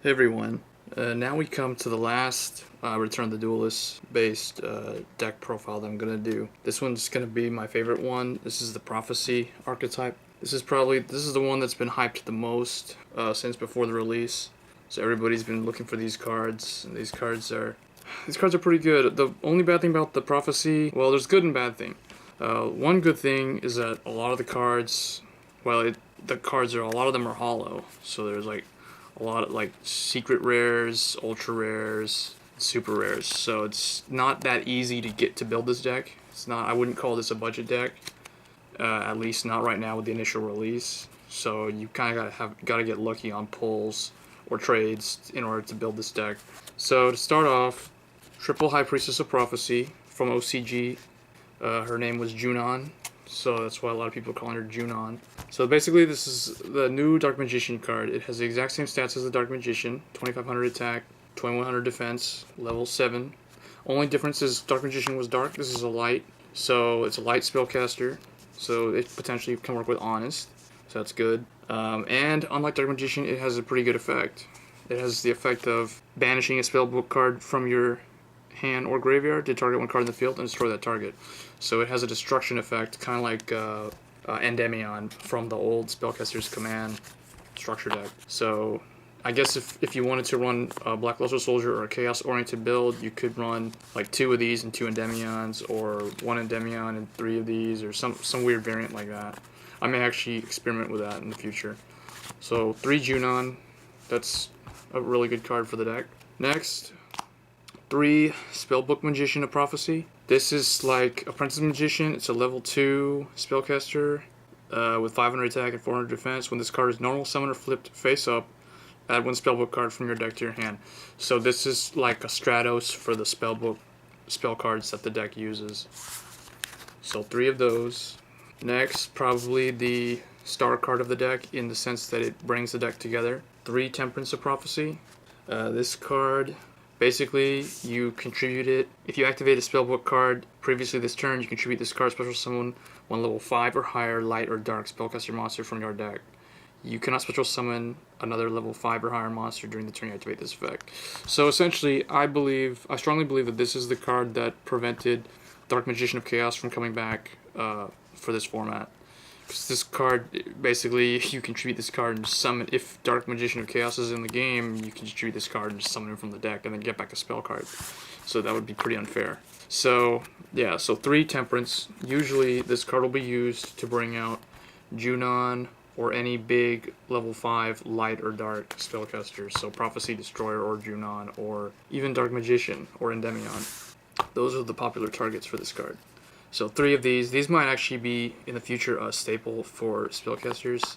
Hey everyone, now we come to the last Return of the Duelist based deck profile that I'm going to do. This one's going to be my favorite one. This is the Prophecy Archetype. This is the one that's been hyped the most since before the release. So everybody's been looking for these cards, and these cards are pretty good. The only bad thing about the Prophecy, well, there's good and bad thing. One good thing is that a lot of the cards, a lot of them are hollow. So there's like a lot of like secret rares, ultra rares, super rares. So it's not that easy to get to build this deck. I wouldn't call this a budget deck. At least not right now with the initial release. So you kind of gotta get lucky on pulls or trades in order to build this deck. So to start off, triple High Priestess of Prophecy from OCG. Her name was Junon, so that's why a lot of people are calling her Junon. So basically, this is the new Dark Magician card. It has the exact same stats as the Dark Magician: 2500 attack, 2100 defense, level 7. Only difference is Dark Magician was dark. This is a light, so it's a light spellcaster. So it potentially can work with Honest, so that's good. And unlike Dark Magician, it has a pretty good effect. It has the effect of banishing a spellbook card from your hand or graveyard to target one card in the field and destroy that target. So it has a destruction effect, kind of like Endymion from the old Spellcaster's Command structure deck. So I guess if you wanted to run a Black Luster Soldier or a Chaos-oriented build, you could run like 2 of these and 2 Endymions, or 1 Endymion and 3 of these, or some weird variant like that. I may actually experiment with that in the future. So 3 Junon, that's a really good card for the deck. Next, 3 Spellbook Magician of Prophecy. This is like Apprentice Magician. It's a level 2 spellcaster with 500 attack and 400 defense. When this card is normal summon or flipped face up, add 1 spellbook card from your deck to your hand. So this is like a Stratos for the spellbook spell cards that the deck uses. So 3 of those. Next, probably the star card of the deck in the sense that it brings the deck together. 3 Temperance of Prophecy. This card, basically, you contribute it. If you activate a spellbook card previously this turn, you contribute this card special summon 1 level 5 or higher light or dark spellcaster monster from your deck. You cannot special summon another level 5 or higher monster during the turn you activate this effect. So essentially, I strongly believe that this is the card that prevented Dark Magician of Chaos from coming back for this format. Because this card, basically, you contribute this card and summon. If Dark Magician of Chaos is in the game, you can contribute this card and summon him from the deck and then get back a spell card. So that would be pretty unfair. So, yeah, so 3 Temperance. Usually, this card will be used to bring out Junon or any big level 5 light or dark spellcaster. So Prophecy Destroyer or Junon, or even Dark Magician or Endymion. Those are the popular targets for this card. So 3 of these might actually be in the future a staple for spellcasters,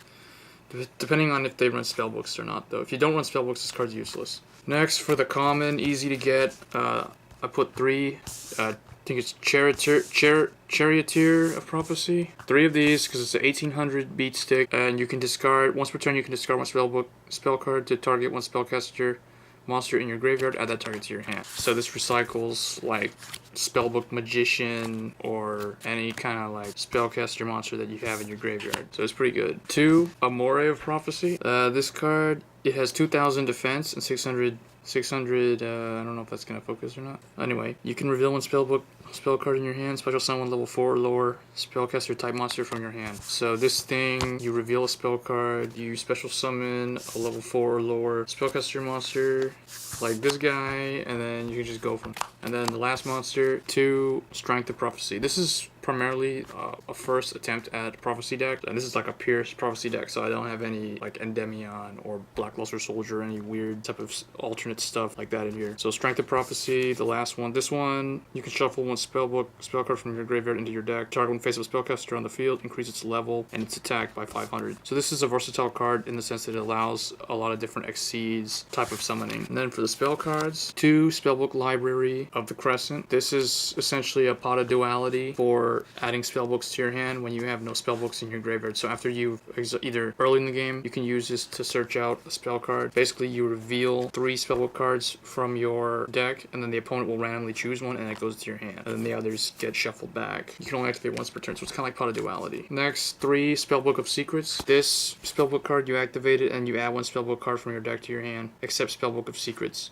depending on if they run spellbooks or not. Though if you don't run spellbooks, this card's useless. Next, for the common, easy to get, I put 3. I think it's Charioteer of Prophecy. 3 of these because it's an 1800 beat stick, and you can discard once per turn. You can discard 1 spellbook spell card to target 1 spellcaster monster in your graveyard, add that target to your hand. So this recycles like Spellbook Magician or any kind of like spellcaster monster that you have in your graveyard. So it's pretty good. 2 Amores of Prophecy. This card, it has 2000 defense and 600 I don't know if that's going to focus or not. Anyway, you can reveal 1 spellbook spell card in your hand, special summon 1 level 4 or lower spellcaster type monster from your hand. So this thing, you reveal a spell card, you special summon a level 4 or lower spellcaster monster like this guy, and then you can just go from. And then the last monster, 2 Strength of Prophecy. This is primarily a first attempt at Prophecy deck, and this is like a Pierce Prophecy deck, so I don't have any like Endymion or Black Luster Soldier or any weird type of alternate stuff like that in here. So Strength of Prophecy, the last one. This one, you can shuffle 1 spell card from your graveyard into your deck, target 1 face-up spellcaster on the field, increase its level and its attack by 500. So this is a versatile card in the sense that it allows a lot of different exceeds type of summoning. And then for the spell cards, 2 Spellbook Library of the Crescent. This is essentially a Pot of Duality for adding spellbooks to your hand when you have no spellbooks in your graveyard. So after either early in the game, you can use this to search out a spell card. Basically, you reveal 3 spellbook spellbook cards from your deck, and then the opponent will randomly choose one, and it goes to your hand. And then the others get shuffled back. You can only activate once per turn, so it's kind of like Pot of Duality. Next, 3 Spellbook of Secrets. This spellbook card, you activate it, and you add 1 spellbook card from your deck to your hand, except Spellbook of Secrets.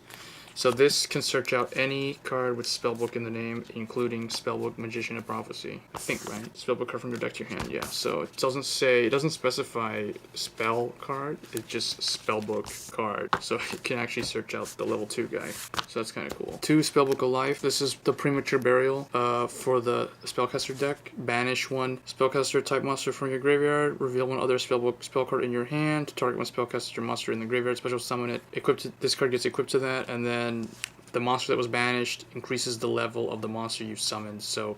So this can search out any card with Spellbook in the name, including Spellbook Magician of Prophecy. I think, right? Spellbook card from your deck to your hand, yeah. So it doesn't specify spell card, it's just Spellbook card. So it can actually search out the level 2 guy. So that's kind of cool. 2 Spellbook of Life. This is the Premature Burial for the Spellcaster deck. Banish 1 Spellcaster type monster from your graveyard. Reveal 1 other Spellbook spell card in your hand to target 1 Spellcaster monster in the graveyard. Special summon it. This card gets equipped to that, and then the monster that was banished increases the level of the monster you summoned. So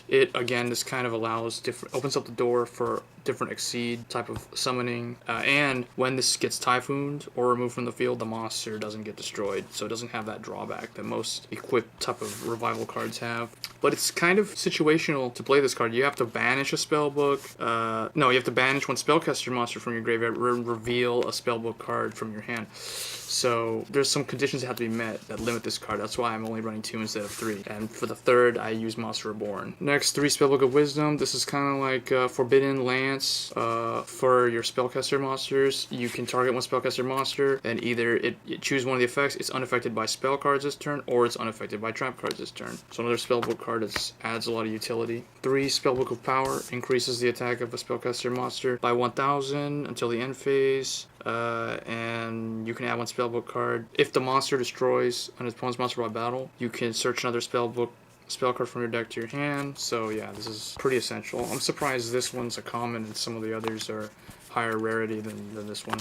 this kind of opens up the door for different Exceed type of summoning. And when this gets Typhooned or removed from the field, the monster doesn't get destroyed. So it doesn't have that drawback that most equipped type of revival cards have. But it's kind of situational to play this card. You have to banish a spellbook. No, you have to banish 1 spellcaster monster from your graveyard, reveal a spellbook card from your hand. So there's some conditions that have to be met that limit this card. That's why I'm only running 2 instead of 3. And for the 3rd, I use Monster Reborn. Next, 3 Spellbook of Wisdom. This is kind of like Forbidden Lance for your spellcaster monsters. You can target 1 spellcaster monster, and either it choose one of the effects. It's unaffected by spell cards this turn, or it's unaffected by trap cards this turn. So another spellbook card that adds a lot of utility. 3 Spellbook of Power increases the attack of a spellcaster monster by 1,000 until the end phase. And you can add 1 spellbook card. If the monster destroys an opponent's monster by battle, you can search another spell card from your deck to your hand. So yeah, this is pretty essential. I'm surprised this one's a common and some of the others are higher rarity than this one.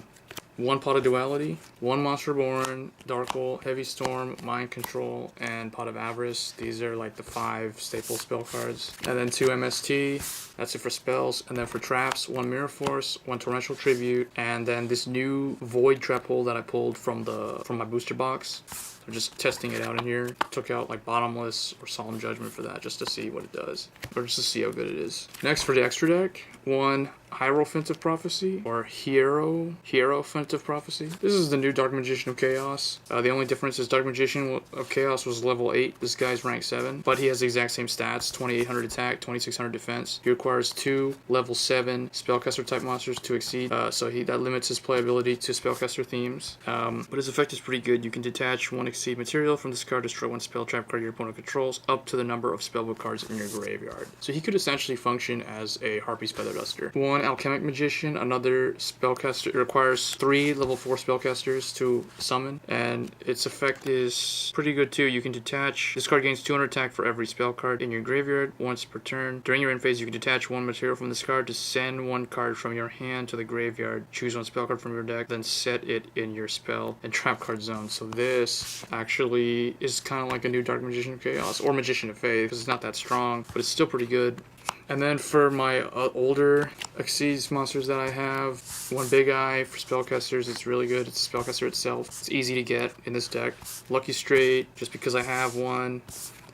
1 Pot of Duality, 1 Monster Reborn, Dark Hole, Heavy Storm, Mind Control, and Pot of Avarice. These are like the 5 staple spell cards. And then 2 MST, that's it for spells. And then for traps, 1 Mirror Force, 1 Torrential Tribute, and then this new Void Trap Hole that I pulled from my booster box. So just testing it out in here. Took out like Bottomless or Solemn Judgment for that just to see what it does. Or just to see how good it is. Next for the extra deck, 1 Hierophant of Prophecy, or Hierophant of Prophecy. This is the new Dark Magician of Chaos. The only difference is Dark Magician of Chaos was level 8. This guy's rank 7, but he has the exact same stats: 2,800 attack, 2,600 defense. He requires 2 level 7 spellcaster type monsters to exceed, so that limits his playability to spellcaster themes. But his effect is pretty good. You can detach 1 Exceed material from this card, destroy 1 spell trap card your opponent controls, up to the number of spellbook cards in your graveyard. So he could essentially function as a Harpy's Feather Duster. 1 Alchemic Magician, another spellcaster. It requires 3 level 4 spellcasters to summon, and its effect is pretty good too. You can detach. This card gains 200 attack for every spell card in your graveyard once per turn. During your end phase, you can detach 1 material from this card to send 1 card from your hand to the graveyard. Choose 1 spell card from your deck, then set it in your spell and trap card zone. So this actually is kind of like a new Dark Magician of Chaos, or Magician of Faith, because it's not that strong, but it's still pretty good. And then for my older Xyz monsters that I have, 1 Big Eye for spellcasters. It's really good. It's a spellcaster itself. It's easy to get in this deck. Lucky Straight, just because I have one.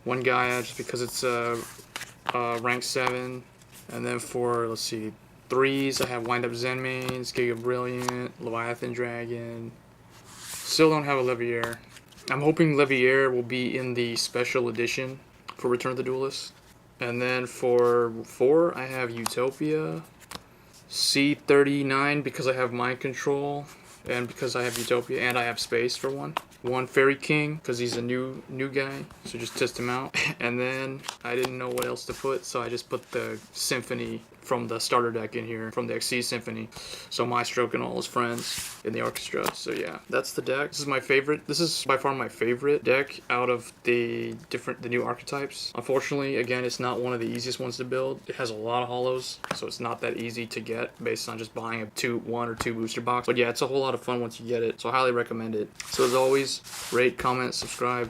1 Gaia, just because it's rank 7. And then for, let's see, 3s, I have Wind Up Zen Mains, Giga Brilliant, Leviathan Dragon. Still don't have a Leviair. I'm hoping Leviair will be in the special edition for Return of the Duelist. And then for 4, I have Utopia, C39 because I have Mind Control, and because I have Utopia, and I have space for 1. 1 Fairy King because he's a new guy, so just test him out. And then I didn't know what else to put, so I just put the Symphony from the starter deck in here, from the Xyz Symphony. So Maestro and all his friends in the orchestra. So yeah, that's the deck. This is my favorite. This is by far my favorite deck out of the new archetypes. Unfortunately, again, it's not one of the easiest ones to build. It has a lot of hollows, so it's not that easy to get based on just buying a 1 or 2 booster box. But yeah, it's a whole lot of fun once you get it, so I highly recommend it. So as always, rate, comment, subscribe.